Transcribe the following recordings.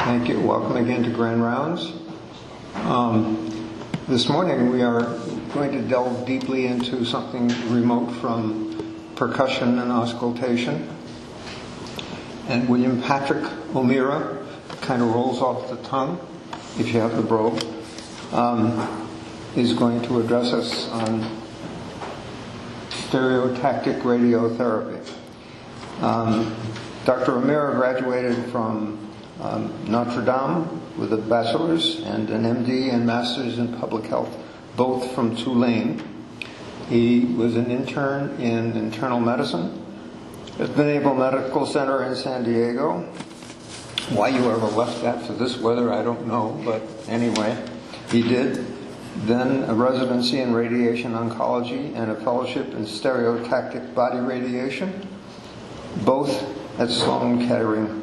Thank you. Welcome again to Grand Rounds. This morning we are going to delve deeply into something remote from percussion and auscultation. And William Patrick O'Meara, kind of rolls off the tongue, if you have the brogue, is going to address us on stereotactic radiotherapy. Dr. O'Meara graduated from Notre Dame with a bachelor's and an MD and master's in public health, both from Tulane. He was an intern in internal medicine at the Naval Medical Center in San Diego. Why you ever left that for this weather, I don't know, but anyway, he did. Then a residency in radiation oncology and a fellowship in stereotactic body radiation, both at Sloan Kettering.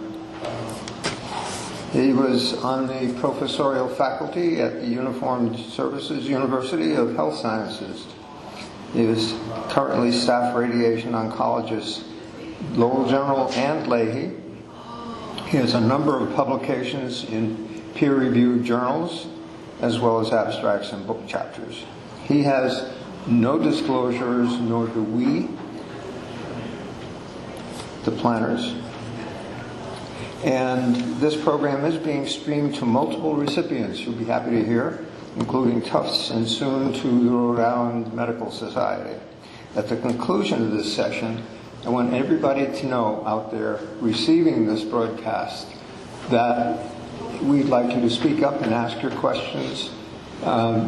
He was on the professorial faculty at the Uniformed Services University of Health Sciences. He is currently staff radiation oncologist, Lowell General and Leahy. He has a number of publications in peer-reviewed journals, as well as abstracts and book chapters. He has no disclosures, nor do we, the planners. And this program is being streamed to multiple recipients you'll be happy to hear, including Tufts and soon to the Rhode Island Medical Society. At the conclusion of this session, I want everybody to know out there receiving this broadcast that we'd like you to speak up and ask your questions,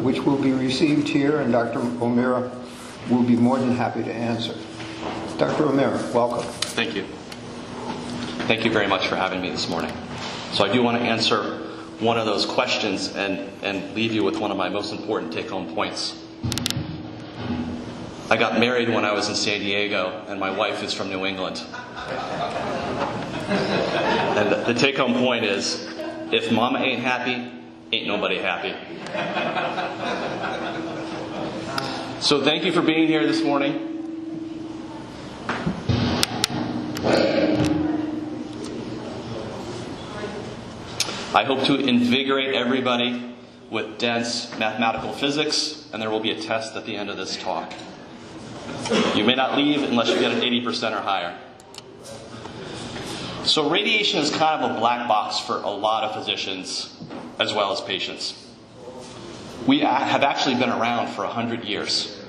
which will be received here, and Dr. O'Meara will be more than happy to answer. Dr. O'Meara, welcome. Thank you. Thank you very much for having me this morning. So I do want to answer one of those questions and leave you with one of my most important take-home points. I got married when I was in San Diego, and my wife is from New England. And the take-home point is, if mama ain't happy, ain't nobody happy. So thank you for being here this morning. I hope to invigorate everybody with dense mathematical physics, and there will be a test at the end of this talk. You may not leave unless you get an 80% or higher. So radiation is kind of a black box for a lot of physicians as well as patients. We have actually been around for 100 years.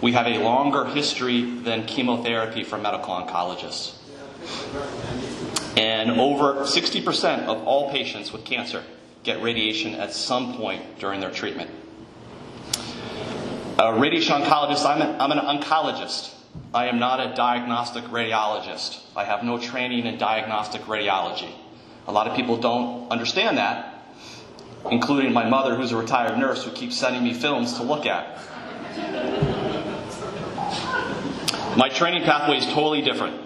We have a longer history than chemotherapy for medical oncologists. And over 60% of all patients with cancer get radiation at some point during their treatment. A radiation oncologist, I'm an oncologist. I am not a diagnostic radiologist. I have no training in diagnostic radiology. A lot of people don't understand that, including my mother, who's a retired nurse, who keeps sending me films to look at. My training pathway is totally different.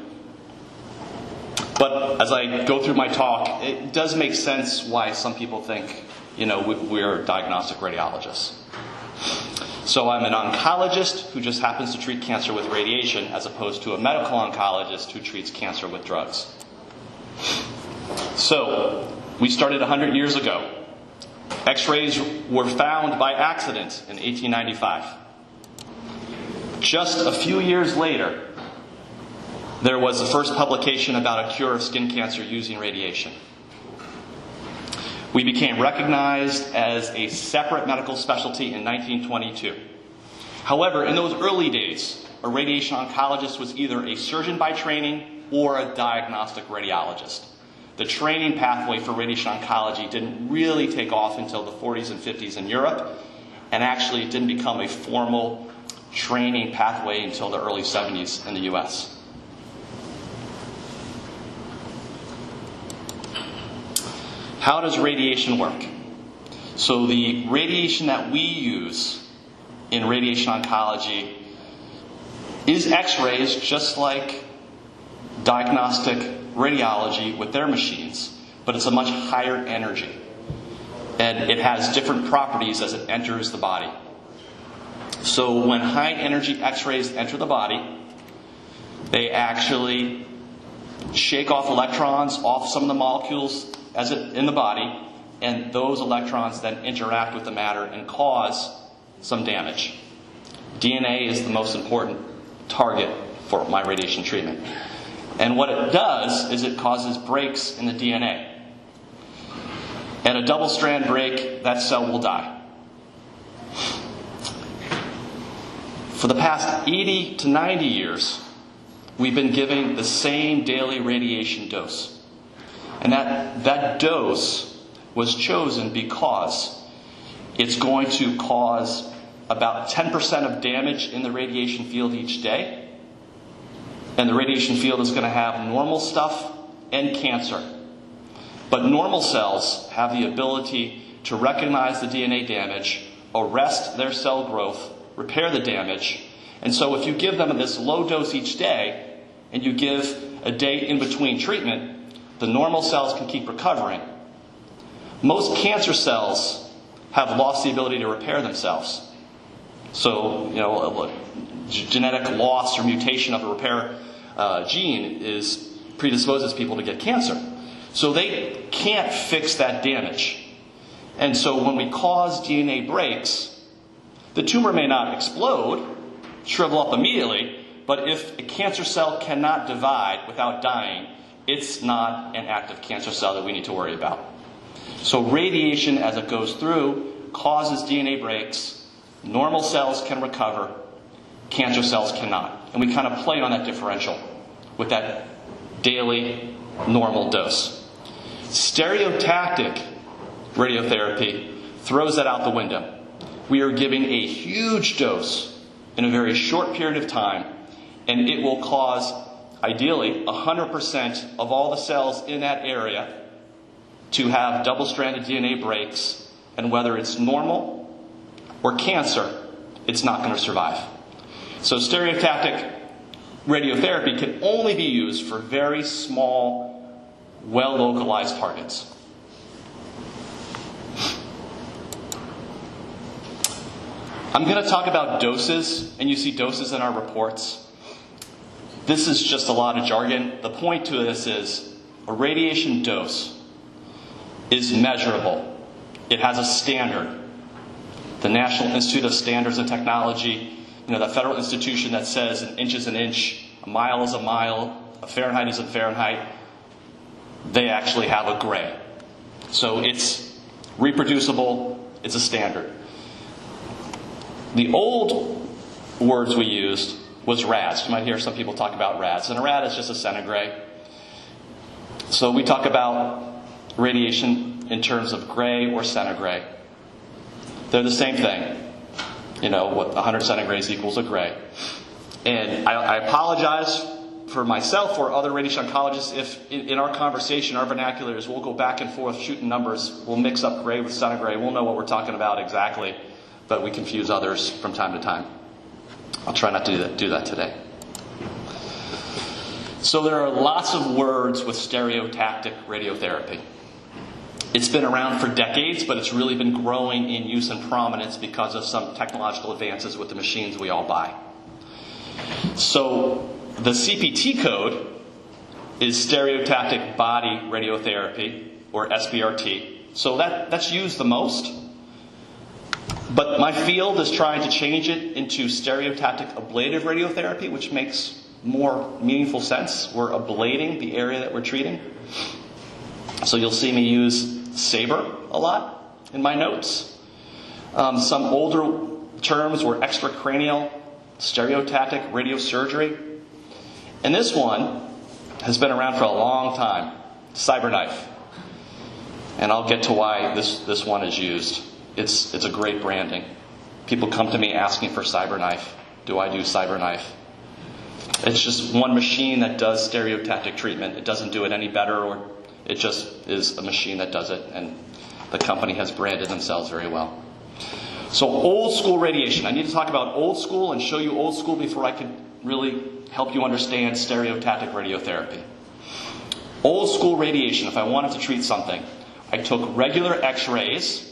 But as I go through my talk, it does make sense why some people think, we're diagnostic radiologists. So I'm an oncologist who just happens to treat cancer with radiation, as opposed to a medical oncologist who treats cancer with drugs. So we started 100 years ago. X-rays were found by accident in 1895. Just a few years later, there was the first publication about a cure of skin cancer using radiation. We became recognized as a separate medical specialty in 1922. However, in those early days, a radiation oncologist was either a surgeon by training or a diagnostic radiologist. The training pathway for radiation oncology didn't really take off until the 40s and 50s in Europe, and actually it didn't become a formal training pathway until the early 70s in the US. How does radiation work? So the radiation that we use in radiation oncology is X-rays, just like diagnostic radiology with their machines, but it's a much higher energy. And it has different properties as it enters the body. So when high energy X-rays enter the body, they actually shake off electrons off some of the molecules in the body, and those electrons then interact with the matter and cause some damage. DNA is the most important target for my radiation treatment. And what it does is it causes breaks in the DNA. At a double-strand break, that cell will die. For the past 80 to 90 years, we've been giving the same daily radiation dose. And that dose was chosen because it's going to cause about 10% of damage in the radiation field each day. And the radiation field is going to have normal stuff and cancer. But normal cells have the ability to recognize the DNA damage, arrest their cell growth, repair the damage. And so if you give them this low dose each day, and you give a day in between treatment, the normal cells can keep recovering. Most cancer cells have lost the ability to repair themselves. So, genetic loss or mutation of a repair gene predisposes people to get cancer. So they can't fix that damage. And so when we cause DNA breaks, the tumor may not explode, shrivel up immediately, but if a cancer cell cannot divide without dying, it's not an active cancer cell that we need to worry about. So radiation, as it goes through, causes DNA breaks. Normal cells can recover. Cancer cells cannot. And we kind of play on that differential with that daily normal dose. Stereotactic radiotherapy throws that out the window. We are giving a huge dose in a very short period of time, and it will cause, ideally, 100% of all the cells in that area to have double-stranded DNA breaks, and whether it's normal or cancer, it's not going to survive. So stereotactic radiotherapy can only be used for very small, well-localized targets. I'm going to talk about doses, and you see doses in our reports. This is just a lot of jargon. The point to this is a radiation dose is measurable. It has a standard. The National Institute of Standards and Technology, the federal institution that says an inch is an inch, a mile is a mile, a Fahrenheit is a Fahrenheit, they actually have a gray. So it's reproducible, it's a standard. The old words we used was rads. You might hear some people talk about rads. And a rad is just a centigrade. So we talk about radiation in terms of gray or centigrade. They're the same thing. 100 centigrades equals a gray. And I apologize for myself or other radiation oncologists if in our conversation, our vernaculars, we'll go back and forth shooting numbers. We'll mix up gray with centigrade. We'll know what we're talking about exactly, but we confuse others from time to time. I'll try not to do that today. So there are lots of words with stereotactic radiotherapy. It's been around for decades, but it's really been growing in use and prominence because of some technological advances with the machines we all buy. So the CPT code is stereotactic body radiotherapy, or SBRT. So that's used the most. But my field is trying to change it into stereotactic ablative radiotherapy, which makes more meaningful sense. We're ablating the area that we're treating. So you'll see me use SABRE a lot in my notes. Some older terms were extracranial stereotactic radiosurgery. And this one has been around for a long time, CyberKnife. And I'll get to why this one is used. It's a great branding. People come to me asking for CyberKnife. Do I do CyberKnife? It's just one machine that does stereotactic treatment. It doesn't do it any better, or it just is a machine that does it, and the company has branded themselves very well. So old school radiation. I need to talk about old school and show you old school before I can really help you understand stereotactic radiotherapy. Old school radiation, if I wanted to treat something, I took regular x-rays,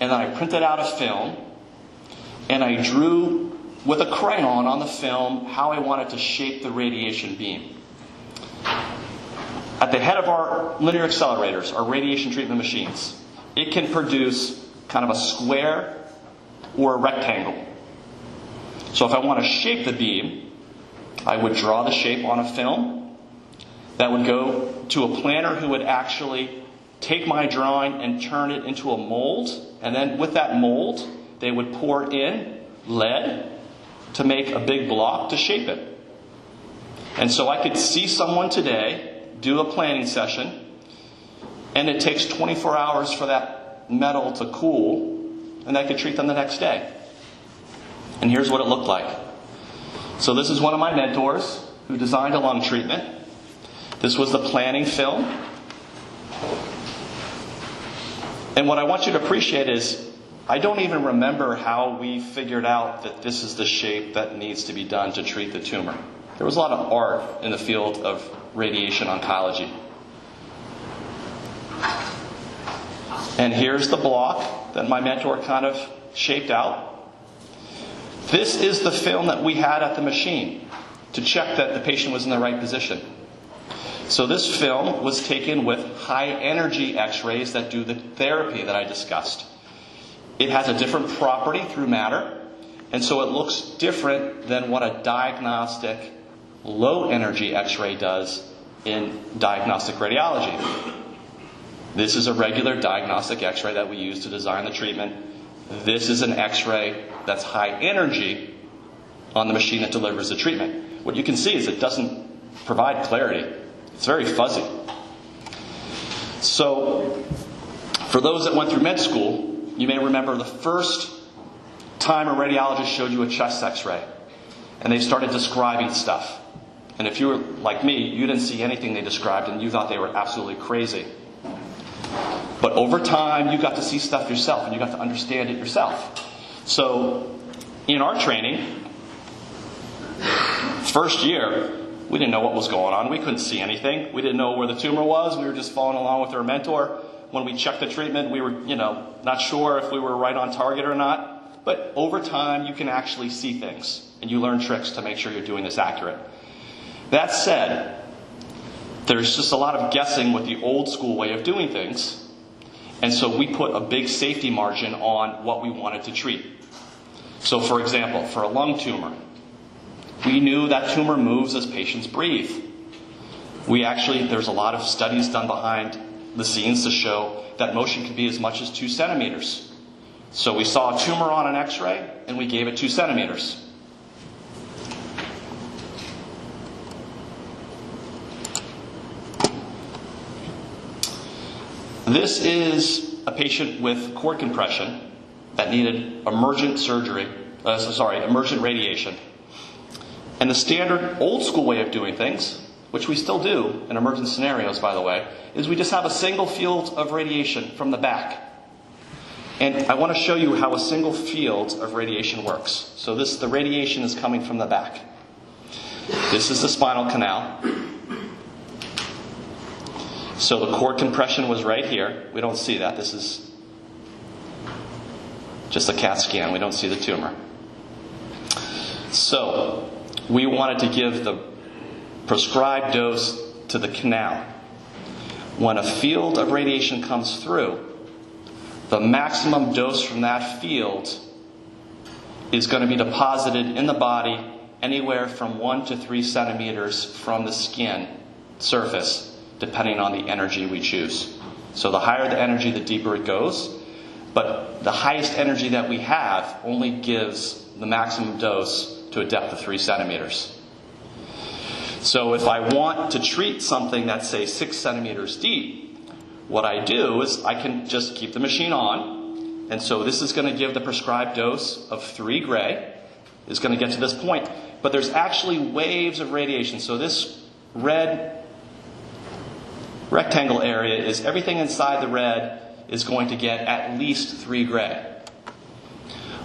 and then I printed out a film, and I drew with a crayon on the film how I wanted to shape the radiation beam. at the head of our linear accelerators, our radiation treatment machines, it can produce kind of a square or a rectangle. So if I want to shape the beam, I would draw the shape on a film. That would go to a planner who would actually take my drawing and turn it into a mold. And then with that mold, they would pour in lead to make a big block to shape it. And so I could see someone today do a planning session, and it takes 24 hours for that metal to cool, and I could treat them the next day. And here's what it looked like. So this is one of my mentors who designed a lung treatment. This was the planning film. And what I want you to appreciate is, I don't even remember how we figured out that this is the shape that needs to be done to treat the tumor. There was a lot of art in the field of radiation oncology. And here's the block that my mentor kind of shaped out. This is the film that we had at the machine to check that the patient was in the right position. So this film was taken with high energy x-rays that do the therapy that I discussed. It has a different property through matter, and so it looks different than what a diagnostic low energy x-ray does in diagnostic radiology. This is a regular diagnostic x-ray that we use to design the treatment. This is an x-ray that's high energy on the machine that delivers the treatment. What you can see is it doesn't provide clarity. It's very fuzzy. So, for those that went through med school, you may remember the first time a radiologist showed you a chest x-ray, and they started describing stuff. And if you were like me, you didn't see anything they described, and you thought they were absolutely crazy. But over time, you got to see stuff yourself, and you got to understand it yourself. So, in our training, first year, we didn't know what was going on. We couldn't see anything. We didn't know where the tumor was. We were just following along with our mentor. When we checked the treatment, we were, not sure if we were right on target or not. But over time, you can actually see things, and you learn tricks to make sure you're doing this accurate. That said, there's just a lot of guessing with the old school way of doing things. And so we put a big safety margin on what we wanted to treat. So for example, for a lung tumor, we knew that tumor moves as patients breathe. There's a lot of studies done behind the scenes to show that motion can be as much as 2 centimeters. So we saw a tumor on an x-ray, and we gave it 2 centimeters. This is a patient with cord compression that needed emergent radiation. And the standard old school way of doing things, which we still do in emergent scenarios, by the way, is we just have a single field of radiation from the back. And I want to show you how a single field of radiation works. So the radiation is coming from the back. This is the spinal canal. So the cord compression was right here. We don't see that. This is just a CAT scan. We don't see the tumor. So we wanted to give the prescribed dose to the canal. When a field of radiation comes through, the maximum dose from that field is going to be deposited in the body anywhere from 1 to 3 centimeters from the skin surface, depending on the energy we choose. So the higher the energy, the deeper it goes. But the highest energy that we have only gives the maximum dose to a depth of 3 centimeters. So if I want to treat something that's, say, 6 centimeters deep, what I do is I can just keep the machine on. And so this is going to give the prescribed dose of 3 gray. It's going to get to this point. But there's actually waves of radiation. So this red rectangle area is everything inside the red is going to get at least 3 gray.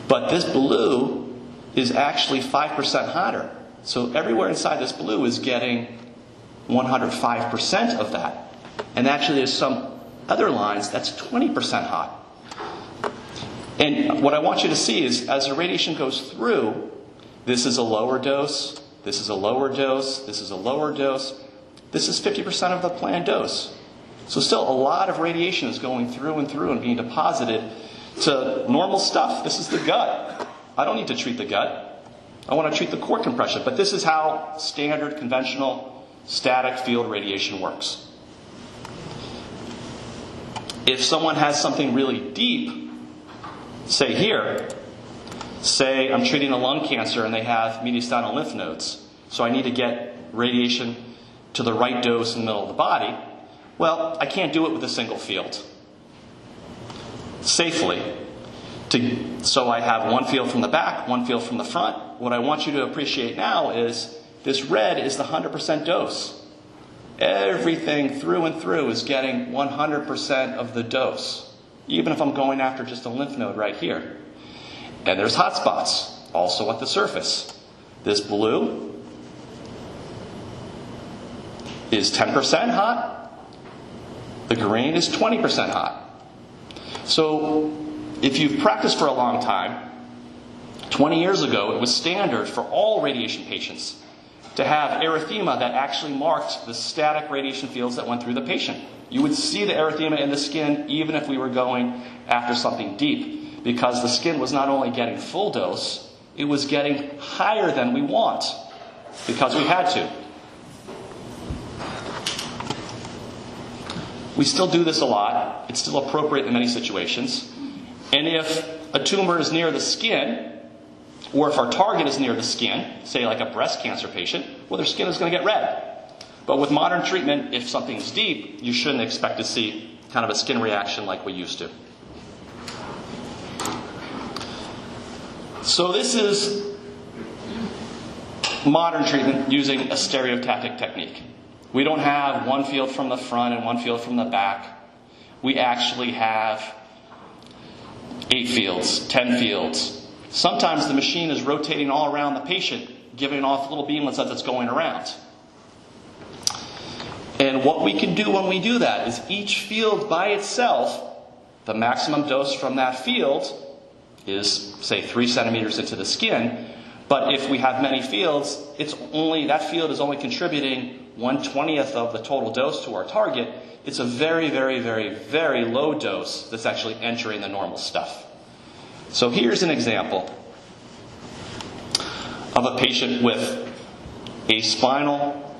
But this blue is actually 5% hotter. So everywhere inside this blue is getting 105% of that. And actually there's some other lines that's 20% hot. And what I want you to see is as the radiation goes through, this is a lower dose, this is a lower dose, this is a lower dose. This is 50% of the planned dose. So still a lot of radiation is going through and through and being deposited to normal stuff. This is the gut. I don't need to treat the gut. I want to treat the cord compression. But this is how standard, conventional, static field radiation works. If someone has something really deep, say here, say I'm treating a lung cancer and they have mediastinal lymph nodes, so I need to get radiation to the right dose in the middle of the body, well, I can't do it with a single field safely. So I have one field from the back, one field from the front. What I want you to appreciate now is this red is the 100% dose. Everything through and through is getting 100% of the dose, even if I'm going after just a lymph node right here. And there's hot spots also at the surface. This blue is 10% hot. The green is 20% hot. So if you've practiced for a long time, 20 years ago it was standard for all radiation patients to have erythema that actually marked the static radiation fields that went through the patient. You would see the erythema in the skin even if we were going after something deep, because the skin was not only getting full dose, it was getting higher than we want because we had to. We still do this a lot. It's still appropriate in many situations. And if a tumor is near the skin, or if our target is near the skin, say like a breast cancer patient, well, their skin is going to get red. But with modern treatment, if something's deep, you shouldn't expect to see kind of a skin reaction like we used to. So this is modern treatment using a stereotactic technique. We don't have one field from the front and one field from the back. We actually have 8 fields, 10 fields. Sometimes the machine is rotating all around the patient, giving off little beamlets as it's going around. And what we can do when we do that is each field by itself, the maximum dose from that field is, say, 3 centimeters into the skin. But if we have many fields, that field is only contributing 1/20th of the total dose to our target. It's a very, very, very, very low dose that's actually entering the normal stuff. So here's an example of a patient with a spinal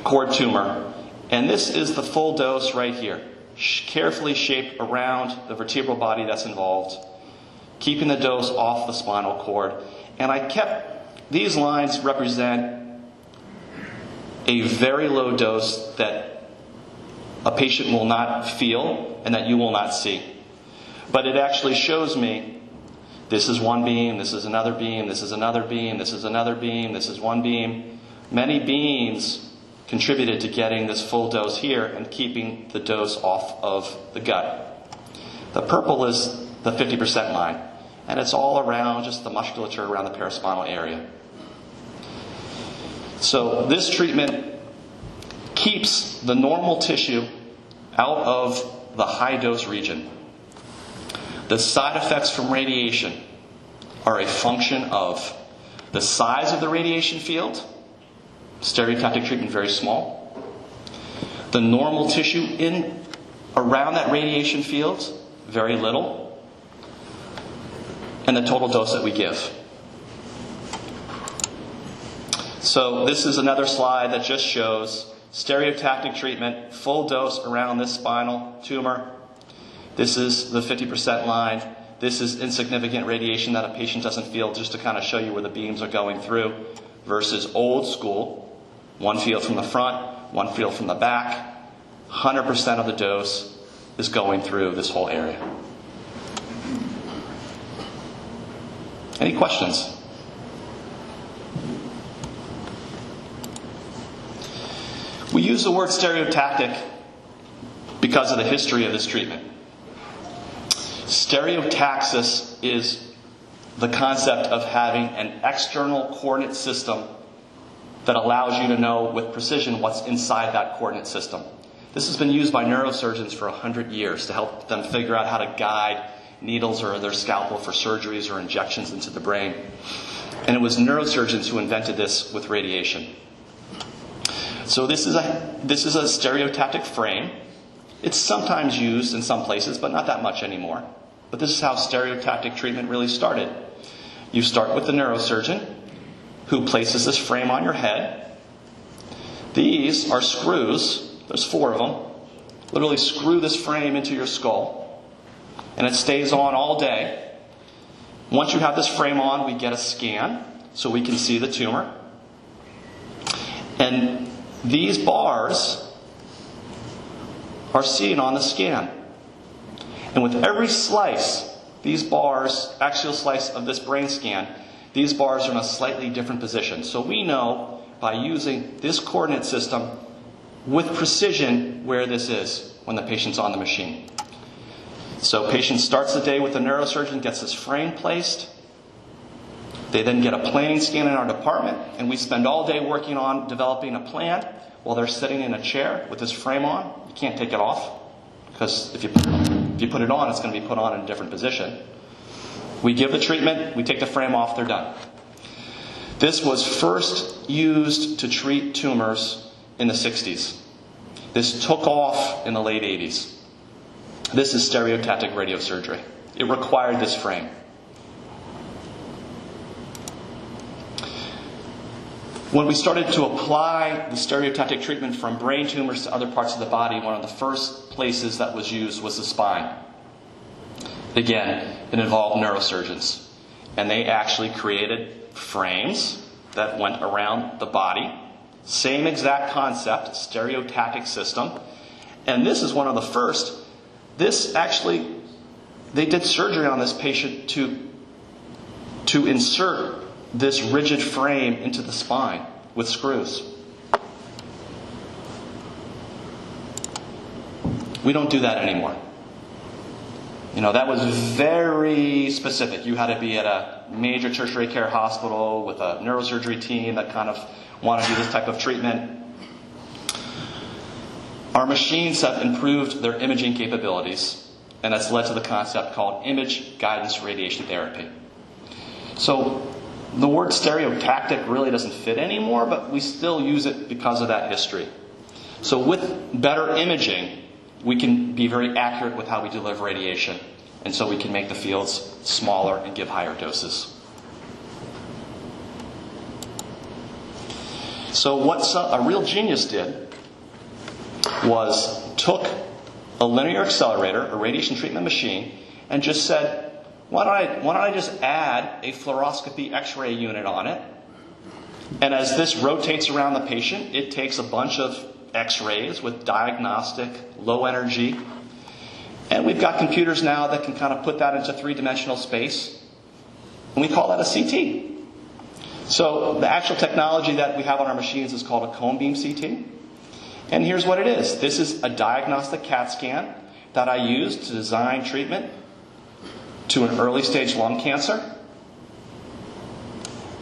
cord tumor. And this is the full dose right here, carefully shaped around the vertebral body that's involved, keeping the dose off the spinal cord. And these lines represent a very low dose that a patient will not feel and that you will not see. But it actually shows me this is one beam, this is another beam, this is another beam, this is another beam, this is one beam. Many beams contributed to getting this full dose here and keeping the dose off of the gut. The purple is the 50% line, and it's all around just the musculature around the paraspinal area. So this treatment keeps the normal tissue out of the high dose region. The side effects from radiation are a function of the size of the radiation field, stereotactic treatment very small, the normal tissue around that radiation field, very little, and the total dose that we give. So this is another slide that just shows stereotactic treatment, full dose around this spinal tumor. This is the 50% line. This is insignificant radiation that a patient doesn't feel, just to kind of show you where the beams are going through, versus old school, one field from the front, one field from the back. 100% of the dose is going through this whole area. Any questions? We use the word stereotactic because of the history of this treatment. Stereotaxis is the concept of having an external coordinate system that allows you to know with precision what's inside that coordinate system. This has been used by neurosurgeons for 100 years to help them figure out how to guide needles or their scalpel for surgeries or injections into the brain. And it was neurosurgeons who invented this with radiation. So this is a stereotactic frame. It's sometimes used in some places, but not that much anymore. But this is how stereotactic treatment really started. You start with the neurosurgeon, who places this frame on your head. These are screws. There's 4 of them. Literally screw this frame into your skull, and it stays on all day. Once you have this frame on, we get a scan so we can see the tumor. And these bars are seen on the scan. And with every slice, these bars, axial slice of this brain scan, these bars are in a slightly different position. So we know by using this coordinate system with precision where this is when the patient's on the machine. So patient starts the day with the neurosurgeon, gets this frame placed. They then get a planning scan in our department, and we spend all day working on developing a plan while they're sitting in a chair with this frame on. You can't take it off, because if you put it on, it's going to be put on in a different position. We give the treatment, we take the frame off, they're done. This was first used to treat tumors in the 60s. This took off in the late 80s. This is stereotactic radiosurgery. It required this frame. When we started to apply the stereotactic treatment from brain tumors to other parts of the body, one of the first places that was used was the spine. Again, it involved neurosurgeons. And they actually created frames that went around the body. Same exact concept, stereotactic system. And this is one of the first. This actually, they did surgery on this patient to insert this rigid frame into the spine with screws. We don't do that anymore. You know, that was very specific. You had to be at a major tertiary care hospital with a neurosurgery team that kind of wanted to do this type of treatment. Our machines have improved their imaging capabilities, and that's led to the concept called image guidance radiation therapy. So the word stereotactic really doesn't fit anymore, but we still use it because of that history. So with better imaging, we can be very accurate with how we deliver radiation, and so we can make the fields smaller and give higher doses. So what a real genius did was took a linear accelerator, a radiation treatment machine, and just said, why don't I just add a fluoroscopy X-ray unit on it? And as this rotates around the patient, it takes a bunch of X-rays with diagnostic, low energy. And we've got computers now that can kind of put that into 3-dimensional space. And we call that a CT. So the actual technology that we have on our machines is called a cone beam CT. And here's what it is. This is a diagnostic CAT scan that I use to design treatment to an early stage lung cancer.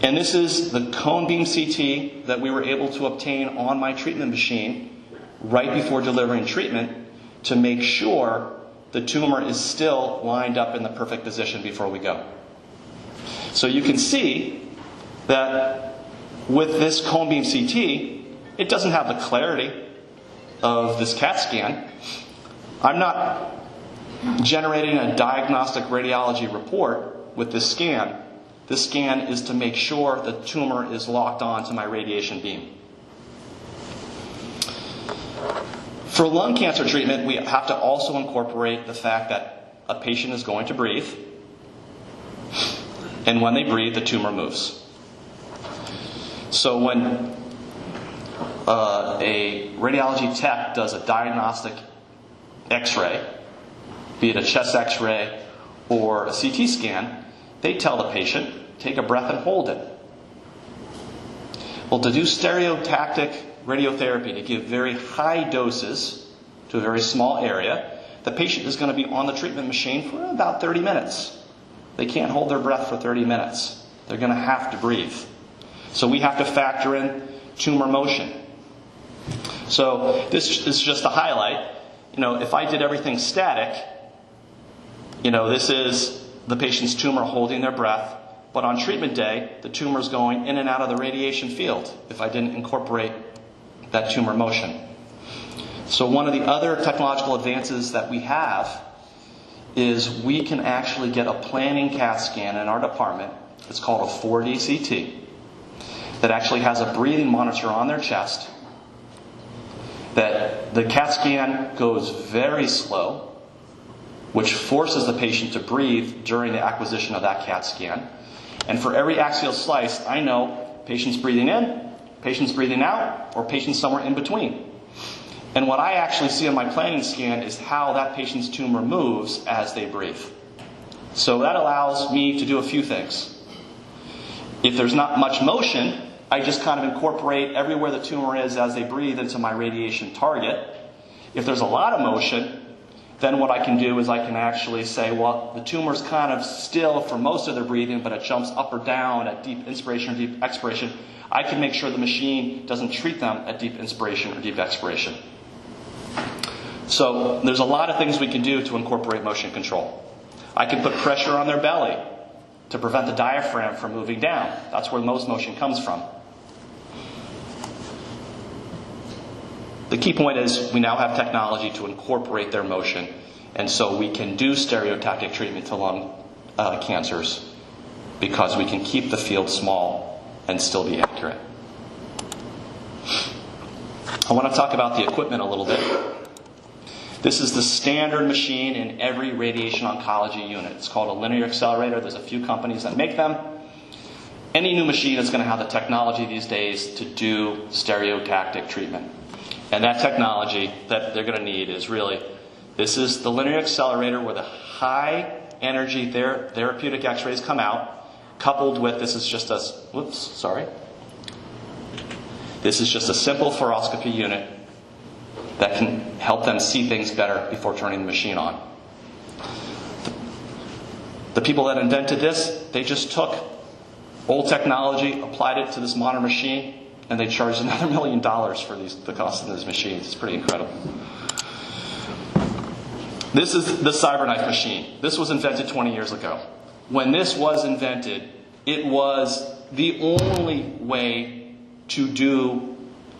And this is the cone beam CT that we were able to obtain on my treatment machine right before delivering treatment to make sure the tumor is still lined up in the perfect position before we go. So you can see that with this cone beam CT, it doesn't have the clarity of this CAT scan. I'm not generating a diagnostic radiology report with this scan. This scan is to make sure the tumor is locked on to my radiation beam. For lung cancer treatment, we have to also incorporate the fact that a patient is going to breathe, and when they breathe, the tumor moves. So when a radiology tech does a diagnostic X-ray, be it a chest X-ray or a CT scan, they tell the patient, take a breath and hold it. Well, to do stereotactic radiotherapy, to give very high doses to a very small area, the patient is going to be on the treatment machine for about 30 minutes. They can't hold their breath for 30 minutes. They're going to have to breathe. So we have to factor in tumor motion. So this is just a highlight. You know, if I did everything static, you know, this is the patient's tumor holding their breath, but on treatment day, the tumor is going in and out of the radiation field if I didn't incorporate that tumor motion. So one of the other technological advances that we have is we can actually get a planning CAT scan in our department. It's called a 4D CT that actually has a breathing monitor on their chest. That the CAT scan goes very slow, which forces the patient to breathe during the acquisition of that CAT scan. And for every axial slice, I know patient's breathing in, patient's breathing out, or patient's somewhere in between. And what I actually see on my planning scan is how that patient's tumor moves as they breathe. So that allows me to do a few things. If there's not much motion, I just kind of incorporate everywhere the tumor is as they breathe into my radiation target. If there's a lot of motion, then what I can do is I can actually say, well, the tumor's kind of still for most of their breathing, but it jumps up or down at deep inspiration or deep expiration. I can make sure the machine doesn't treat them at deep inspiration or deep expiration. So there's a lot of things we can do to incorporate motion control. I can put pressure on their belly to prevent the diaphragm from moving down. That's where most motion comes from. The key point is we now have technology to incorporate their motion, and so we can do stereotactic treatment to lung cancers because we can keep the field small and still be accurate. I want to talk about the equipment a little bit. This is the standard machine in every radiation oncology unit. It's called a linear accelerator. There's a few companies that make them. Any new machine is going to have the technology these days to do stereotactic treatment. And that technology that they're going to need is really, this is the linear accelerator where the high energy therapeutic x-rays come out, coupled with, this is just a simple fluoroscopy unit that can help them see things better before turning the machine on. The people that invented this, they just took old technology, applied it to this modern machine, and they charged another $1 million for the cost of these machines. It's pretty incredible. This is the CyberKnife machine. This was invented 20 years ago. When this was invented, it was the only way to do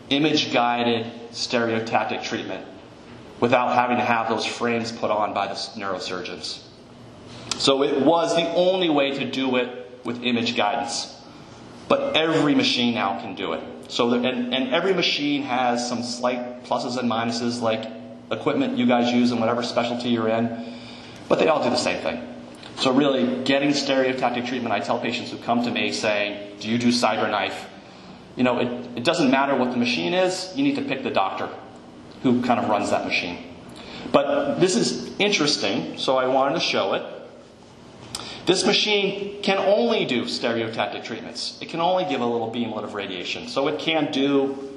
image-guided stereotactic treatment without having to have those frames put on by the neurosurgeons. So it was the only way to do it with image guidance. But every machine now can do it. So and every machine has some slight pluses and minuses, like equipment you guys use in whatever specialty you're in, but they all do the same thing. So really, getting stereotactic treatment, I tell patients who come to me saying, do you do CyberKnife? You know, it doesn't matter what the machine is, you need to pick the doctor who kind of runs that machine. But this is interesting, so I wanted to show it. This machine can only do stereotactic treatments. It can only give a little beamlet of radiation. So it can't do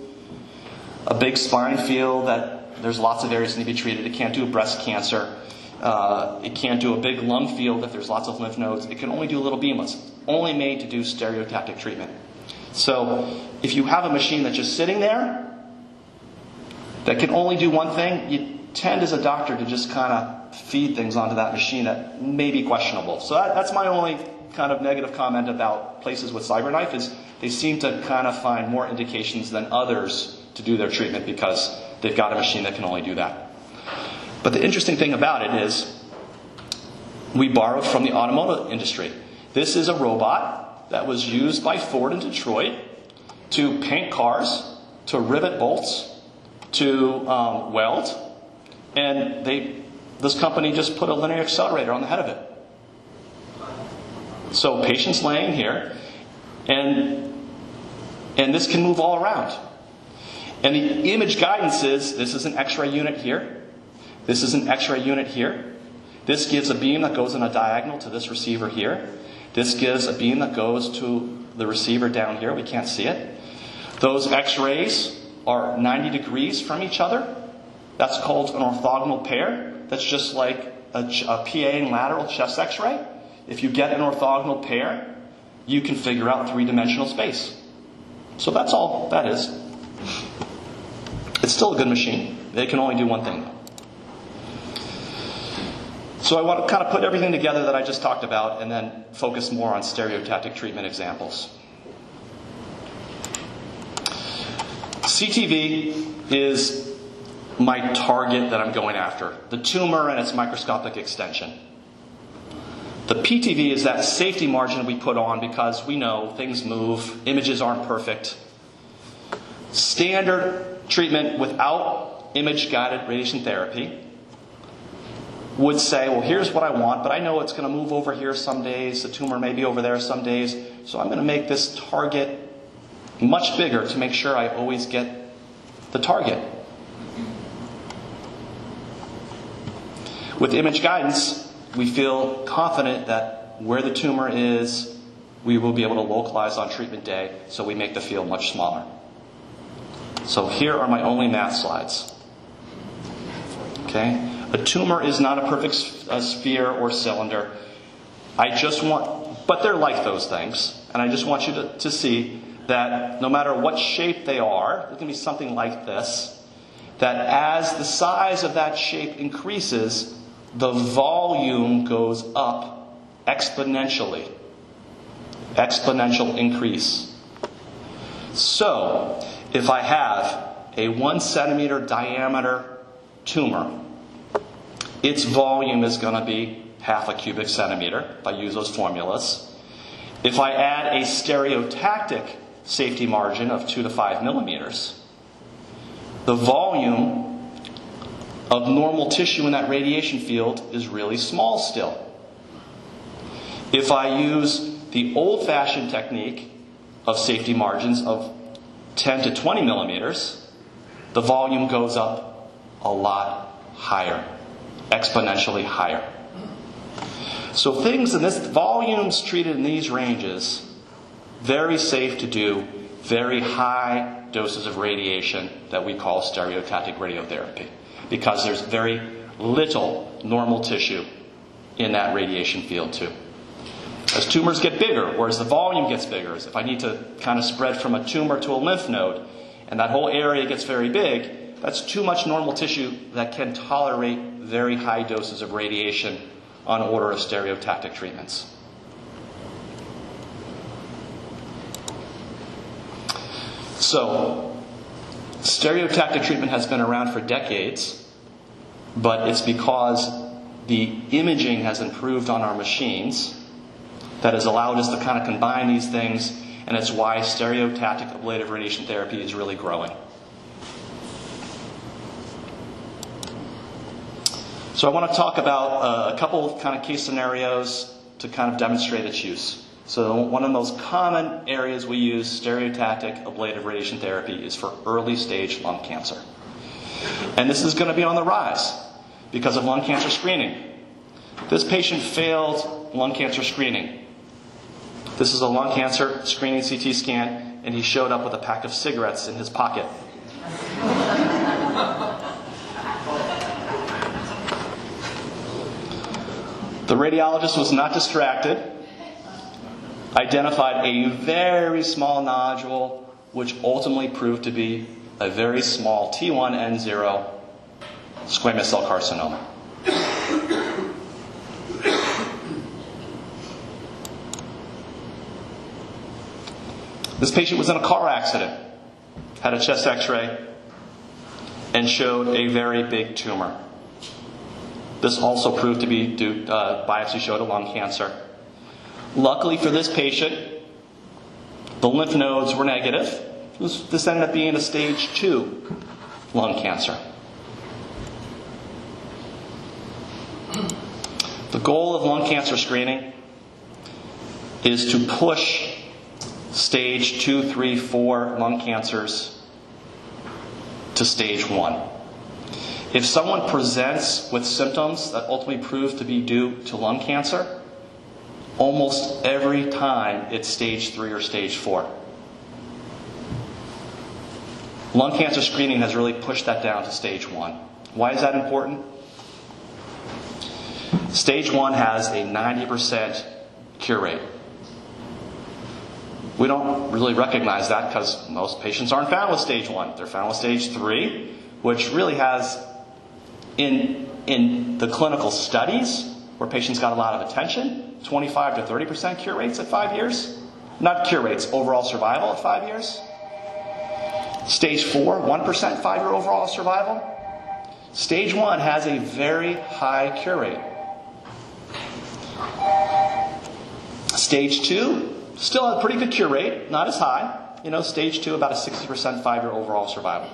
a big spine field that there's lots of areas that need to be treated. It can't do breast cancer. It can't do a big lung field if there's lots of lymph nodes. It can only do little beamlets. Only made to do stereotactic treatment. So if you have a machine that's just sitting there that can only do one thing, you tend as a doctor to just kind of feed things onto that machine that may be questionable. So that's my only kind of negative comment about places with CyberKnife, is they seem to kind of find more indications than others to do their treatment because they've got a machine that can only do that. But the interesting thing about it is we borrowed from the automotive industry. This is a robot that was used by Ford in Detroit to paint cars, to rivet bolts, to weld, and this company just put a linear accelerator on the head of it. So patient's laying here, and this can move all around. And the image guidance is, this is an X-ray unit here, this is an X-ray unit here, this gives a beam that goes in a diagonal to this receiver here, this gives a beam that goes to the receiver down here, we can't see it. Those X-rays are 90 degrees from each other. That's called an orthogonal pair. That's just like a PA and lateral chest X-ray. If you get an orthogonal pair, you can figure out three-dimensional space. So that's all that is. It's still a good machine. They can only do one thing. So I want to kind of put everything together that I just talked about and then focus more on stereotactic treatment examples. CTV is my target that I'm going after, the tumor and its microscopic extension. The PTV is that safety margin we put on because we know things move, images aren't perfect. Standard treatment without image-guided radiation therapy would say, well, here's what I want, but I know it's going to move over here some days, the tumor may be over there some days, so I'm going to make this target much bigger to make sure I always get the target. With image guidance, we feel confident that where the tumor is, we will be able to localize on treatment day, so we make the field much smaller. So here are my only math slides. Okay? A tumor is not a perfect sphere or cylinder. But they're like those things. And I just want you to see that no matter what shape they are, there's going to be something like this, that as the size of that shape increases, the volume goes up exponentially. Exponential increase. So, if I have a 1 centimeter diameter tumor, its volume is going to be half a cubic centimeter, if I use those formulas. If I add a stereotactic safety margin of 2 to 5 millimeters, the volume of normal tissue in that radiation field is really small still. If I use the old-fashioned technique of safety margins of 10 to 20 millimeters, the volume goes up a lot higher, exponentially higher. So things in this, volumes treated in these ranges, very safe to do, very high doses of radiation that we call stereotactic radiotherapy, because there's very little normal tissue in that radiation field too. As tumors get bigger, or as the volume gets bigger, as if I need to kind of spread from a tumor to a lymph node, and that whole area gets very big, that's too much normal tissue that can tolerate very high doses of radiation on order of stereotactic treatments. So, stereotactic treatment has been around for decades, but it's because the imaging has improved on our machines that has allowed us to kind of combine these things, and it's why stereotactic ablative radiation therapy is really growing. So I want to talk about a couple of kind of case scenarios to kind of demonstrate its use. So one of the most common areas we use stereotactic ablative radiation therapy is for early stage lung cancer. And this is going to be on the rise because of lung cancer screening. This patient failed lung cancer screening. This is a lung cancer screening CT scan, and he showed up with a pack of cigarettes in his pocket. The radiologist was not distracted, identified a very small nodule, which ultimately proved to be a very small T1N0 squamous cell carcinoma. This patient was in a car accident, had a chest x-ray, and showed a very big tumor. This also proved to be biopsy showed a lung cancer. Luckily for this patient, the lymph nodes were negative. This ended up being a stage 2 lung cancer. The goal of lung cancer screening is to push stage 2, 3, 4 lung cancers to stage 1. If someone presents with symptoms that ultimately prove to be due to lung cancer, almost every time it's stage 3 or stage 4. Lung cancer screening has really pushed that down to stage 1. Why is that important? Stage 1 has a 90% cure rate. We don't really recognize that because most patients aren't found with stage 1. They're found with stage 3, which really has, in the clinical studies, where patients got a lot of attention, 25 to 30% cure rates at 5 years. Not cure rates, overall survival at 5 years. Stage 4, 1% 5-year overall survival. Stage 1 has a very high cure rate. Stage 2, still a pretty good cure rate, not as high. Stage 2, about a 60% 5-year overall survival.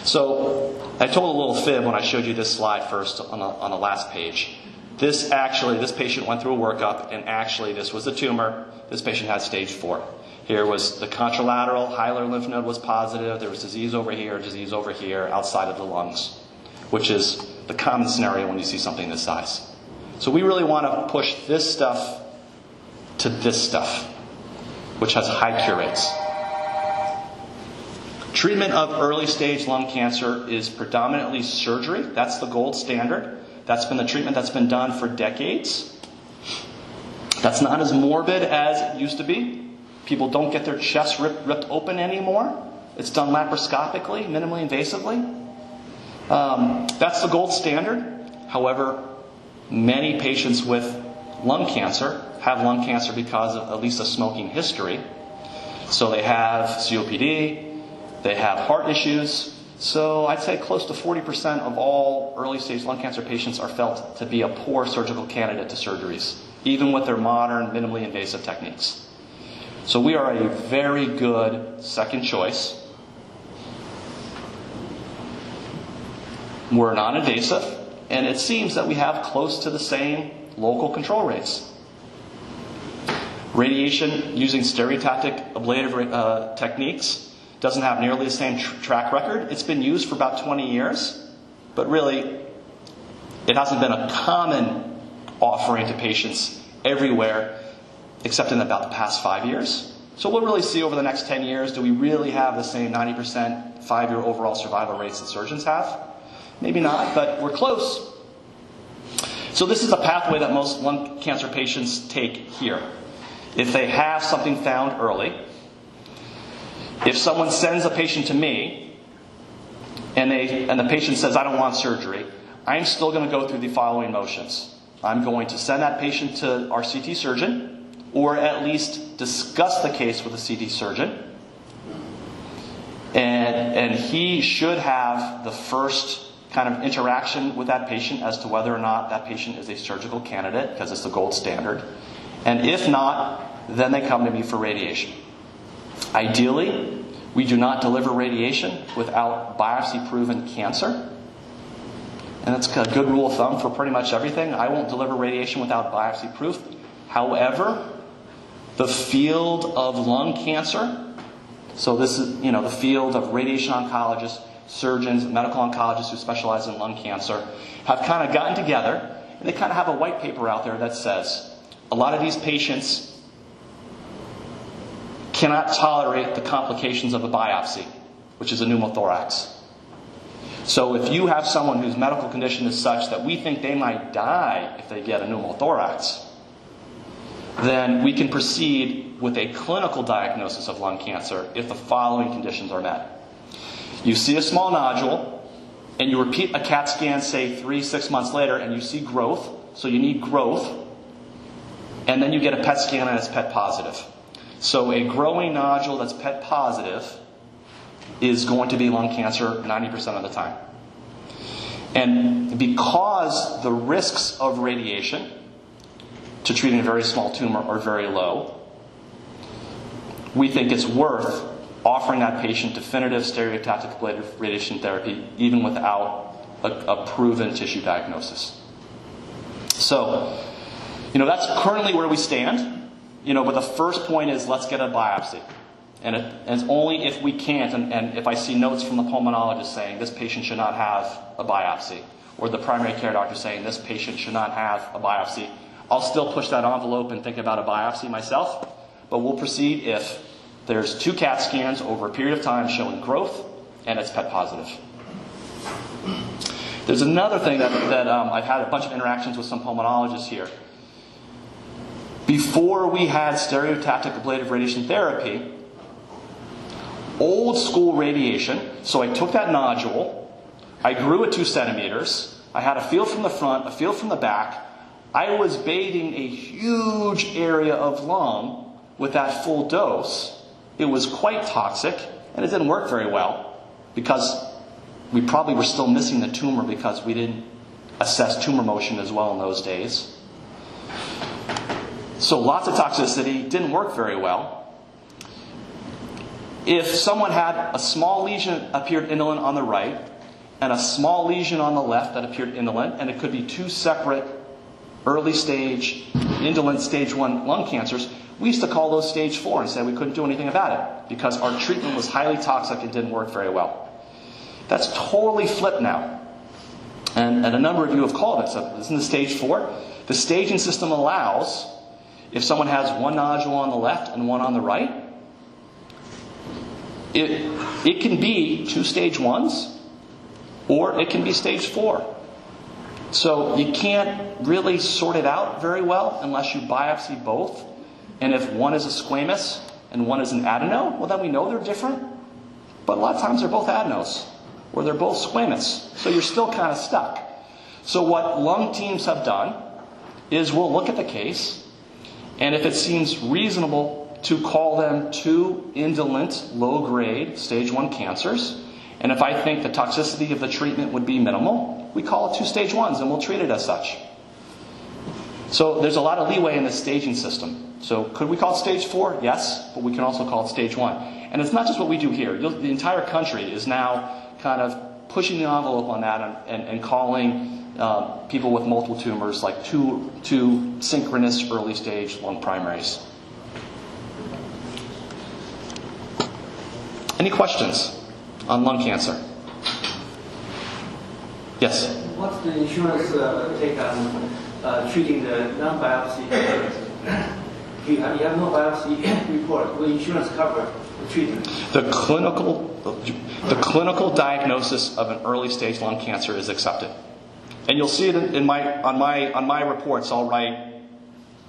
So I told a little fib when I showed you this slide first on the last page. This patient went through a workup, and actually this was a tumor. This patient had stage 4. Here was the contralateral hilar lymph node was positive. There was disease over here, outside of the lungs, which is the common scenario when you see something this size. So we really want to push this stuff to this stuff, which has high cure rates. Treatment of early stage lung cancer is predominantly surgery. That's the gold standard. That's been the treatment that's been done for decades. That's not as morbid as it used to be. People don't get their chests ripped open anymore. It's done laparoscopically, minimally invasively. That's the gold standard. However, many patients with lung cancer have lung cancer because of at least a smoking history. So they have COPD, they have heart issues. So I'd say close to 40% of all early stage lung cancer patients are felt to be a poor surgical candidate to surgeries, even with their modern minimally invasive techniques. So we are a very good second choice. We're non-invasive, and it seems that we have close to the same local control rates. Radiation using stereotactic ablative techniques doesn't have nearly the same track record. It's been used for about 20 years, but really it hasn't been a common offering to patients everywhere except in about the past 5 years. So we'll really see over the next 10 years, do we really have the same 90% 5-year overall survival rates that surgeons have? Maybe not, but we're close. So this is a pathway that most lung cancer patients take here. If they have something found early, if someone sends a patient to me and the patient says, I don't want surgery, I'm still going to go through the following motions. I'm going to send that patient to our CT surgeon, or at least discuss the case with a CT surgeon. And he should have the first kind of interaction with that patient as to whether or not that patient is a surgical candidate, because it's the gold standard. And if not, then they come to me for radiation. Ideally, we do not deliver radiation without biopsy-proven cancer. And that's a good rule of thumb for pretty much everything. I won't deliver radiation without biopsy proof. However, the field of lung cancer, so this is, the field of radiation oncologists, surgeons, medical oncologists who specialize in lung cancer, have kind of gotten together, and they kind of have a white paper out there that says a lot of these patients cannot tolerate the complications of a biopsy, which is a pneumothorax. So if you have someone whose medical condition is such that we think they might die if they get a pneumothorax, then we can proceed with a clinical diagnosis of lung cancer if the following conditions are met. You see a small nodule, and you repeat a CAT scan, say 3-6 months later, and you see growth, so you need growth, and then you get a PET scan and it's PET positive. So a growing nodule that's PET positive is going to be lung cancer 90% of the time. And because the risks of radiation to treating a very small tumor are very low, we think it's worth offering that patient definitive stereotactic ablative radiation therapy even without a proven tissue diagnosis. So, that's currently where we stand. But the first point is let's get a biopsy. And it's only if we can't, and if I see notes from the pulmonologist saying this patient should not have a biopsy, or the primary care doctor saying this patient should not have a biopsy, I'll still push that envelope and think about a biopsy myself. But we'll proceed if there's 2 CAT scans over a period of time showing growth and it's PET positive. There's another thing that I've had a bunch of interactions with some pulmonologists here. Before we had stereotactic ablative radiation therapy, old school radiation, so I took that nodule, I grew it 2 centimeters, I had a field from the front, a field from the back, I was bathing a huge area of lung with that full dose. It was quite toxic, and it didn't work very well because we probably were still missing the tumor because we didn't assess tumor motion as well in those days. So lots of toxicity, didn't work very well. If someone had a small lesion that appeared indolent on the right and a small lesion on the left that appeared indolent, and it could be two separate early stage indolent stage 1 lung cancers, we used to call those stage 4 and say we couldn't do anything about it because our treatment was highly toxic and didn't work very well. That's totally flipped now. And a number of you have called it. So isn't it stage 4? The staging system allows, if someone has one nodule on the left and one on the right, it can be 2 stage 1s, or it can be stage 4. So you can't really sort it out very well unless you biopsy both. And if one is a squamous and one is an adeno, well then we know they're different. But a lot of times they're both adenos, or they're both squamous. So you're still kind of stuck. So what lung teams have done is we'll look at the case, and if it seems reasonable to call them 2 indolent, low-grade, stage 1 cancers, and if I think the toxicity of the treatment would be minimal, we call it 2 stage 1s, and we'll treat it as such. So there's a lot of leeway in the staging system. So could we call it stage 4? Yes, but we can also call it stage 1. And it's not just what we do here. The entire country is now kind of pushing the envelope on that and calling people with multiple tumors like two synchronous early stage lung primaries. Any questions on lung cancer? Yes? What's the insurance take on treating the non-biopsy? You have no biopsy report. Will insurance cover the treatment? The clinical diagnosis of an early stage lung cancer is accepted, and you'll see it on my reports. I'll write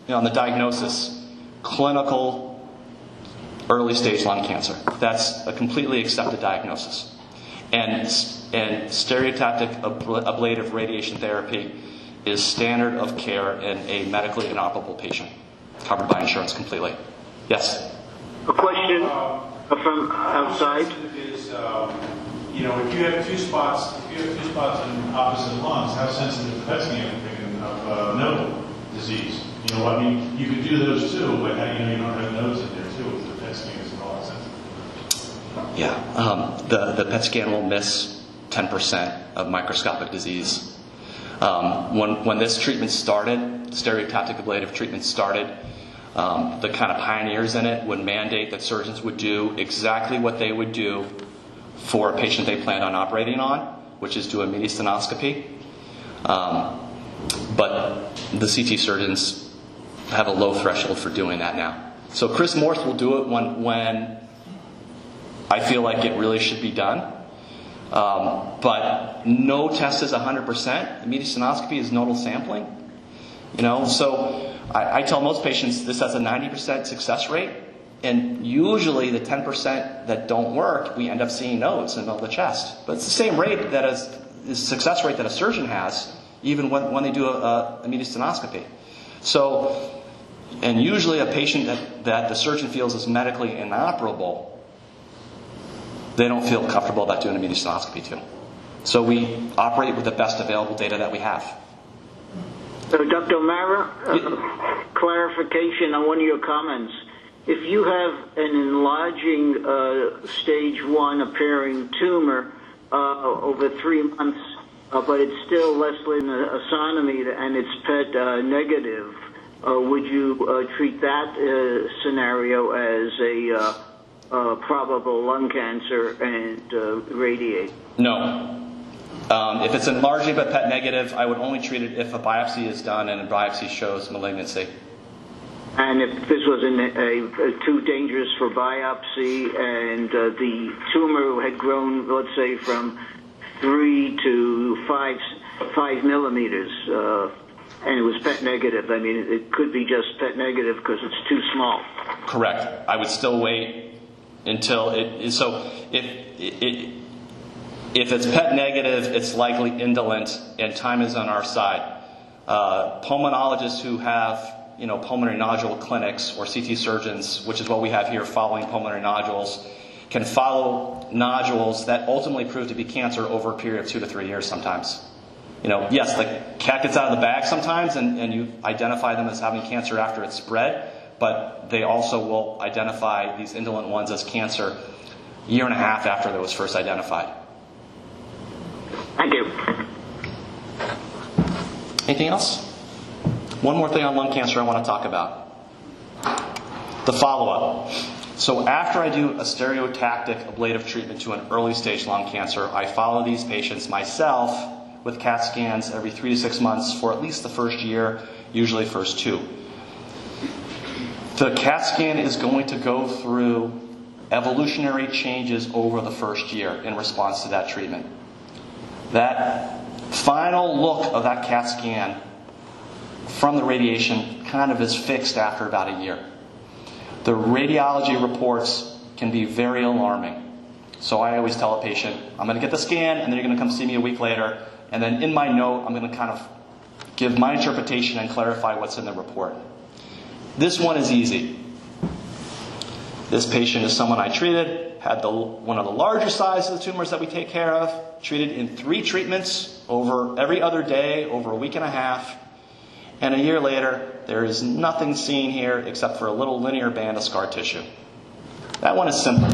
on the diagnosis, clinical early stage lung cancer. That's a completely accepted diagnosis, and stereotactic ablative radiation therapy is standard of care in a medically inoperable patient, covered by insurance completely. Yes? A question from outside. Is, if you have two spots on opposite lungs, how sensitive is the PET scan of nodal disease? You could do those too, but you don't have nodes in there too if the PET scan isn't all sensitive. Yeah, the PET scan will miss 10% of microscopic disease. When this treatment started, stereotactic ablative treatment started, the kind of pioneers in it would mandate that surgeons would do exactly what they would do for a patient they planned on operating on, which is do a mediastinoscopy. But the CT surgeons have a low threshold for doing that now. So Chris Morse will do it when I feel like it really should be done. But no test is 100%. Mediastinoscopy is nodal sampling. So I tell most patients this has a 90% success rate, and usually the 10% that don't work, we end up seeing nodes in the middle of the chest. But it's the same rate that is success rate that a surgeon has, even when they do a mediastinoscopy. So, and usually a patient that the surgeon feels is medically inoperable, they don't feel comfortable about doing a mediastinoscopy too. So we operate with the best available data that we have. So Dr. O'Mara, clarification on one of your comments. If you have an enlarging stage 1 appearing tumor over 3 months, but it's still less than a centimeter and it's PET negative, would you treat that scenario as a probable lung cancer and radiate? No. If it's enlarging but PET negative, I would only treat it if a biopsy is done and a biopsy shows malignancy. And if this was too dangerous for biopsy and the tumor had grown, let's say, from 3 to 5 millimeters, and it was PET negative, it could be just PET negative because it's too small. Correct. I would still wait until it. So if it's PET negative, it's likely indolent, and time is on our side. Pulmonologists who have pulmonary nodule clinics or CT surgeons, which is what we have here following pulmonary nodules, can follow nodules that ultimately prove to be cancer over a period of 2 to 3 years sometimes. Yes, the cat gets out of the bag sometimes, and you identify them as having cancer after it's spread, but they also will identify these indolent ones as cancer a year and a half after it was first identified. Thank you. Anything else? One more thing on lung cancer I want to talk about. The follow-up. So after I do a stereotactic ablative treatment to an early stage lung cancer, I follow these patients myself with CAT scans every 3 to 6 months for at least the first year, usually first 2. The CAT scan is going to go through evolutionary changes over the first year in response to that treatment. That final look of that CAT scan from the radiation kind of is fixed after about a year. The radiology reports can be very alarming. So I always tell a patient, I'm going to get the scan, and then you're going to come see me a week later, and then in my note, I'm going to kind of give my interpretation and clarify what's in the report. This one is easy. This patient is someone I treated, had one of the larger sizes of the tumors that we take care of, treated in 3 treatments over every other day, over a week and a half, and a year later, there is nothing seen here except for a little linear band of scar tissue. That one is simple.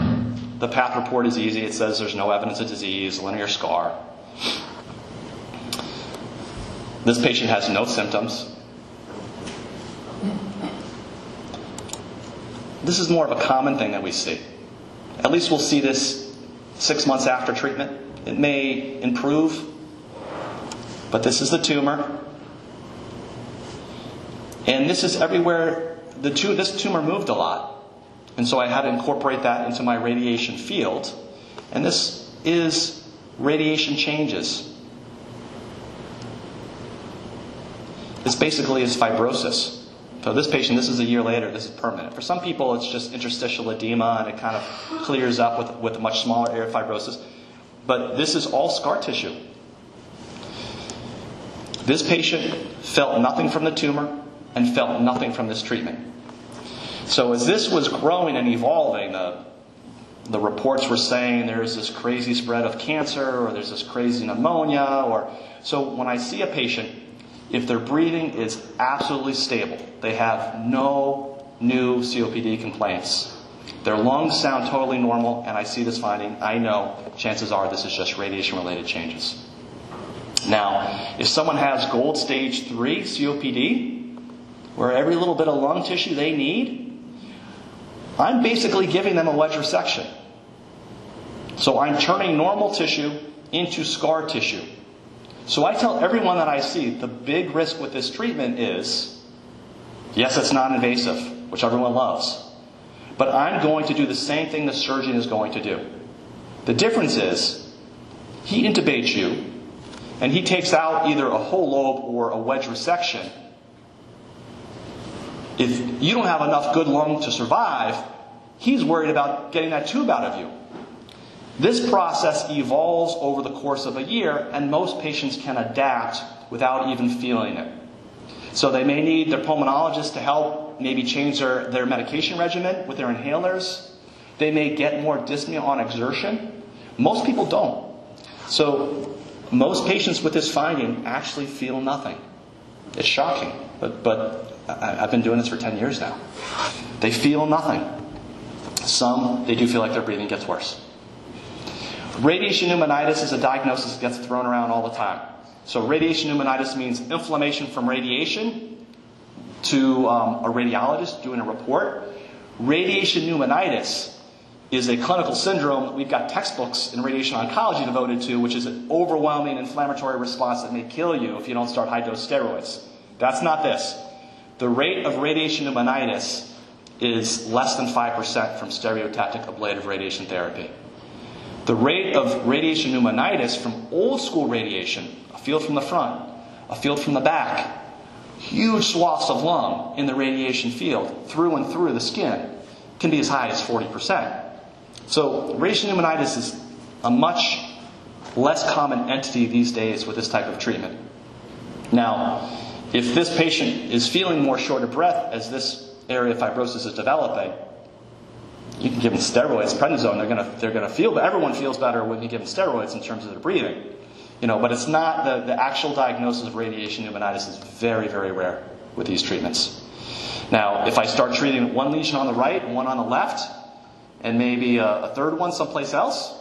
The path report is easy. It says there's no evidence of disease, linear scar. This patient has no symptoms. This is more of a common thing that we see. At least we'll see this 6 months after treatment. It may improve, but this is the tumor. And this is everywhere. This tumor moved a lot. And so I had to incorporate that into my radiation field. And this is radiation changes. This basically is fibrosis. So this patient, this is a year later, this is permanent. For some people, it's just interstitial edema, and it kind of clears up with a much smaller area of fibrosis. But this is all scar tissue. This patient felt nothing from the tumor and felt nothing from this treatment. So as this was growing and evolving, the reports were saying there's this crazy spread of cancer, or there's this crazy pneumonia. So when I see a patient, if their breathing is absolutely stable, they have no new COPD complaints, their lungs sound totally normal, and I see this finding, I know chances are this is just radiation-related changes. Now, if someone has gold stage 3 COPD, where every little bit of lung tissue they need, I'm basically giving them a wedge resection. So I'm turning normal tissue into scar tissue. So I tell everyone that I see, the big risk with this treatment is, yes, it's non-invasive, which everyone loves, but I'm going to do the same thing the surgeon is going to do. The difference is, he intubates you, and he takes out either a whole lobe or a wedge resection. If you don't have enough good lung to survive, he's worried about getting that tube out of you. This process evolves over the course of a year, and most patients can adapt without even feeling it. So they may need their pulmonologist to help maybe change their medication regimen with their inhalers. They may get more dyspnea on exertion. Most people don't. So most patients with this finding actually feel nothing. It's shocking, but I've been doing this for 10 years now. They feel nothing. Some, they do feel like their breathing gets worse. Radiation pneumonitis is a diagnosis that gets thrown around all the time. So radiation pneumonitis means inflammation from radiation to a radiologist doing a report. Radiation pneumonitis is a clinical syndrome we've got textbooks in radiation oncology devoted to, which is an overwhelming inflammatory response that may kill you if you don't start high-dose steroids. That's not this. The rate of radiation pneumonitis is less than 5% from stereotactic ablative radiation therapy. The rate of radiation pneumonitis from old school radiation, a field from the front, a field from the back, huge swaths of lung in the radiation field through and through the skin, can be as high as 40%. So radiation pneumonitis is a much less common entity these days with this type of treatment. Now, if this patient is feeling more short of breath as this area of fibrosis is developing, You can give them steroids, prednisone, they're gonna feel, but everyone feels better when you give them steroids in terms of their breathing. But it's not the actual diagnosis of radiation pneumonitis is very, very rare with these treatments. Now, if I start treating one lesion on the right and one on the left, and maybe a third one someplace else,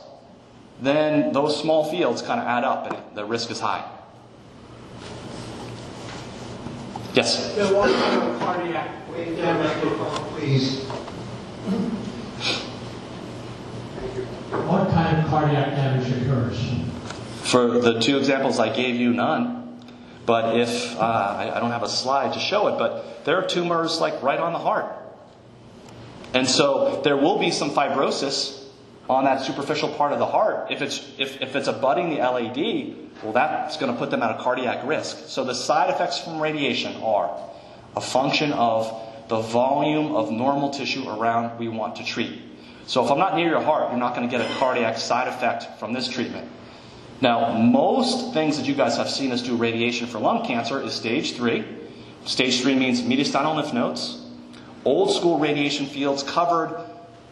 then those small fields kind of add up and the risk is high. Yes? What kind of cardiac Please. What kind of cardiac damage occurs? For the two examples I gave you, none. But if, I don't have a slide to show it, but there are tumors like right on the heart. And so there will be some fibrosis on that superficial part of the heart. If it's abutting the LAD, well, that's going to put them at a cardiac risk. So the side effects from radiation are a function of the volume of normal tissue around we want to treat. So if I'm not near your heart, you're not going to get a cardiac side effect from this treatment. Now, most things that you guys have seen us do radiation for lung cancer is stage 3. Stage 3 means mediastinal lymph nodes. Old school radiation fields covered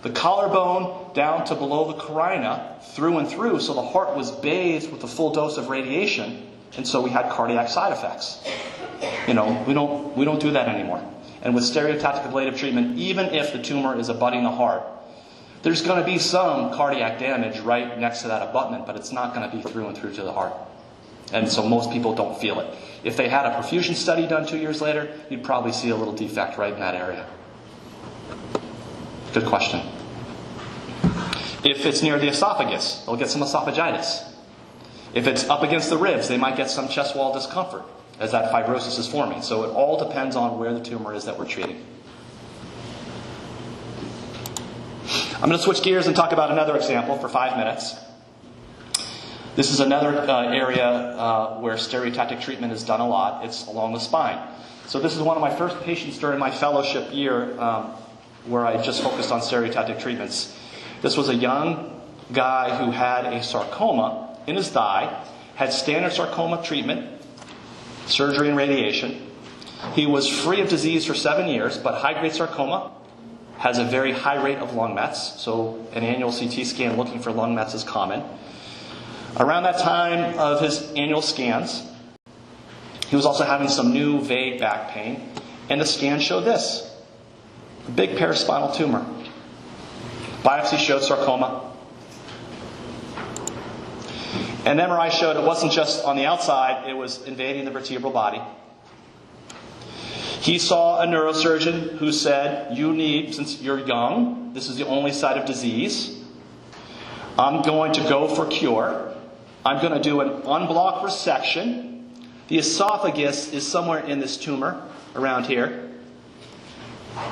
the collarbone down to below the carina, through and through, so the heart was bathed with a full dose of radiation, and so we had cardiac side effects. We don't do that anymore. And with stereotactic ablative treatment, even if the tumor is abutting the heart, there's going to be some cardiac damage right next to that abutment, but it's not going to be through and through to the heart. And so most people don't feel it. If they had a perfusion study done 2 years later, you'd probably see a little defect right in that area. Good question. If it's near the esophagus, they'll get some esophagitis. If it's up against the ribs, they might get some chest wall discomfort as that fibrosis is forming. So it all depends on where the tumor is that we're treating. I'm going to switch gears and talk about another example for 5 minutes. This is another area where stereotactic treatment is done a lot. It's along the spine. So this is one of my first patients during my fellowship year where I just focused on stereotactic treatments. This was a young guy who had a sarcoma in his thigh, had standard sarcoma treatment, surgery and radiation. He was free of disease for 7 years, but high-grade sarcoma has a very high rate of lung mets, so an annual CT scan looking for lung mets is common. Around that time of his annual scans, he was also having some new vague back pain, and the scan showed this, a big paraspinal tumor. Biopsy showed sarcoma. And MRI showed it wasn't just on the outside, it was invading the vertebral body. He saw a neurosurgeon who said, you need, since you're young, this is the only site of disease, I'm going to go for cure. I'm going to do an unblocked resection. The esophagus is somewhere in this tumor, around here.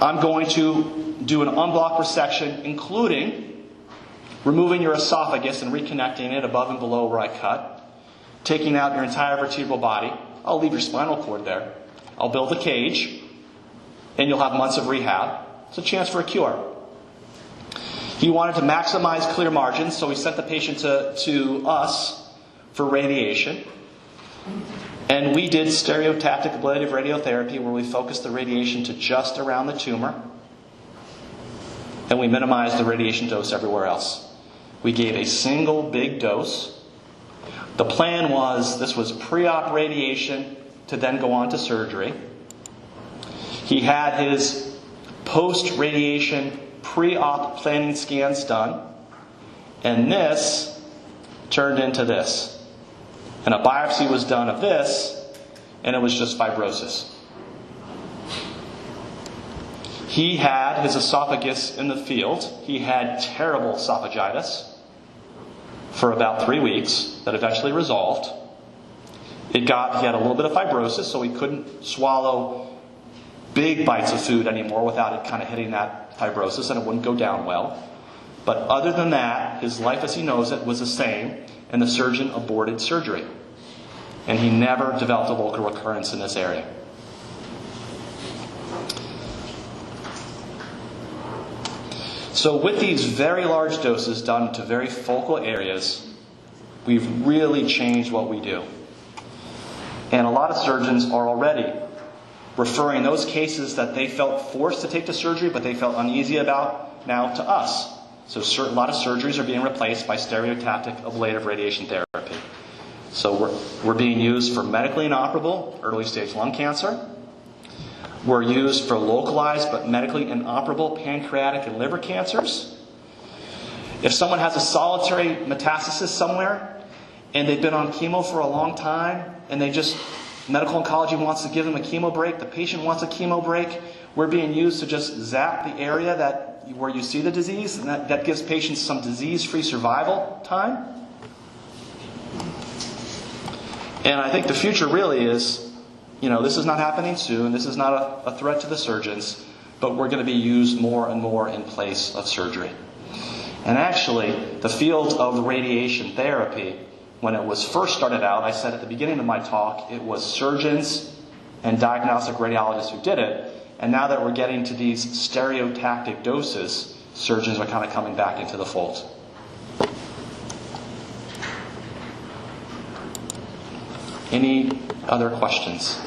I'm going to do an unblocked resection, including removing your esophagus and reconnecting it above and below where I cut, taking out your entire vertebral body. I'll leave your spinal cord there. I'll build a cage, and you'll have months of rehab. It's a chance for a cure. He wanted to maximize clear margins, so he sent the patient to us for radiation. And we did stereotactic ablative radiotherapy, where we focused the radiation to just around the tumor, and we minimized the radiation dose everywhere else. We gave a single big dose. The plan was, this was pre-op radiation to then go on to surgery. He had his post-radiation pre-op planning scans done, and this turned into this. And a biopsy was done of this, and it was just fibrosis. He had his esophagus in the field. He had terrible esophagitis for about 3 weeks that eventually resolved. He had a little bit of fibrosis, so he couldn't swallow big bites of food anymore without it kind of hitting that fibrosis, and it wouldn't go down well. But other than that, his life as he knows it was the same, and the surgeon aborted surgery. And he never developed a local recurrence in this area. So with these very large doses done to very focal areas, we've really changed what we do. And a lot of surgeons are already referring those cases that they felt forced to take to surgery, but they felt uneasy about, now to us. So a lot of surgeries are being replaced by stereotactic ablative radiation therapy. So we're being used for medically inoperable early stage lung cancer. We're used for localized but medically inoperable pancreatic and liver cancers. If someone has a solitary metastasis somewhere and they've been on chemo for a long time and medical oncology wants to give them a chemo break, the patient wants a chemo break, we're being used to just zap the area where you see the disease, and that gives patients some disease-free survival time. And I think the future really is, this is not happening soon, this is not a threat to the surgeons, but we're going to be used more and more in place of surgery. And actually, the field of radiation therapy, when it was first started out, I said at the beginning of my talk, it was surgeons and diagnostic radiologists who did it. And now that we're getting to these stereotactic doses, surgeons are kind of coming back into the fold. Any other questions?